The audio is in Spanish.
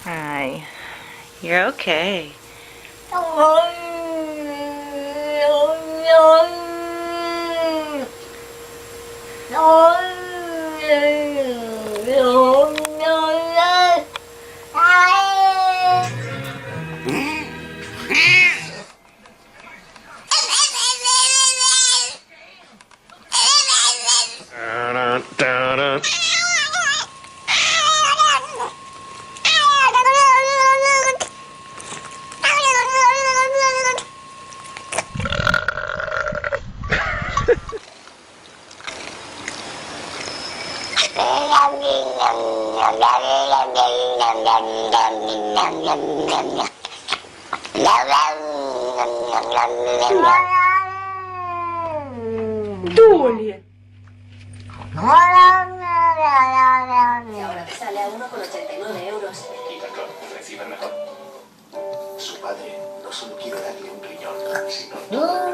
Hi, you're okay. ¡Dule! Y ahora te sale a 1,89 €. Y Macron recibe mejor. Su padre no solo quiere darle un riñón, sino todo.